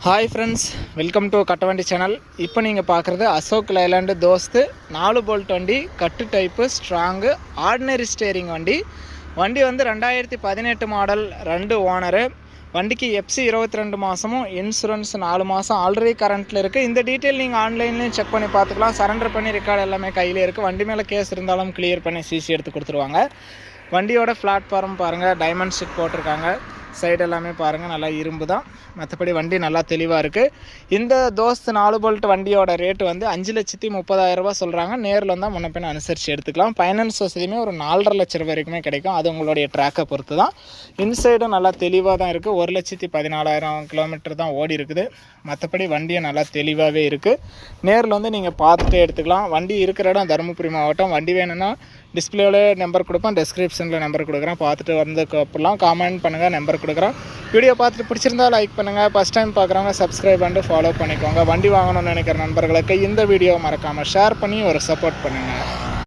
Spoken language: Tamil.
Hi friends, welcome to Kattavandi channel. இப்போ நீங்கள் பார்க்குறது அசோக் லைலாண்டு தோஸ்து 4 போல்ட் வண்டி, கட்டு டைப்பு, ஸ்ட்ராங்கு, ஆர்டினரி ஸ்டேரிங் வண்டி. வண்டி வந்து 2018 மாடல், 2 ஓனரு. வண்டிக்கு எஃப்சி 22 மாதமும், இன்சூரன்ஸ் 4 மாதம் ஆல்ரெடி கரண்ட்டில் இருக்குது. இந்த டீட்டெயில் நீங்கள் ஆன்லைன்லேயும் செக் பண்ணி பார்த்துக்கலாம். சரண்டர் பண்ணி ரெக்கார்டு எல்லாமே கையில் இருக்குது. வண்டி மேலே கேஸ் இருந்தாலும் கிளியர் பண்ணி சிசி எடுத்து கொடுத்துருவாங்க. வண்டியோட பிளாட்ஃபார்ம் பாருங்கள், டைமண்ட் ஷீட் போட்டிருக்காங்க. சைடு எல்லாமே பாருங்கள், நல்லா இரும்பு தான். மற்றபடி வண்டி நல்லா தெளிவாக இருக்குது. இந்த தோஸ்த் 4 போல்ட் வண்டியோட ரேட்டு வந்து 5,30,000 சொல்கிறாங்க. நேரில் வந்தால் முன்ன பின்ன அனுசரித்து எடுத்துக்கலாம். ஃபைனான்ஸ் வசதியுமே ஒரு 4.5 லட்சம் வரைக்குமே கிடைக்கும். அது உங்களுடைய ட்ராக்கை பொறுத்து தான். இன்சைடும் நல்லா தெளிவாக தான் இருக்குது. 1,14,000 கிலோமீட்டர் தான் ஓடி இருக்குது. மற்றபடி வண்டியும் நல்லா தெளிவாகவே இருக்குது. நேரில் வந்து நீங்கள் பார்த்துட்டு எடுத்துக்கலாம். வண்டி இருக்கிற இடம் தருமபுரி மாவட்டம். வண்டி வேணும்னா டிஸ்பிளேவில் நம்பர் கொடுப்பேன், டிஸ்கிரிப்ஷனில் நம்பர் கொடுக்குறேன். பார்த்துட்டு வந்து கூப்பிடலாம். காமெண்ட் பண்ணுங்கள், நம்பர் கொடுக்குறேன். வீடியோ பார்த்துட்டு பிடிச்சிருந்தா லைக் பண்ணுங்கள். ஃபஸ்ட் டைம் பார்க்குறவங்க சப்ஸ்கிரைப் பண்ணிட்டு ஃபாலோ பண்ணிக்கோங்க. வண்டி வாங்கணும்னு நினைக்கிற நண்பர்களுக்கு இந்த வீடியோ மறக்காமல் ஷேர் பண்ணி ஒரு சப்போர்ட் பண்ணுங்கள்.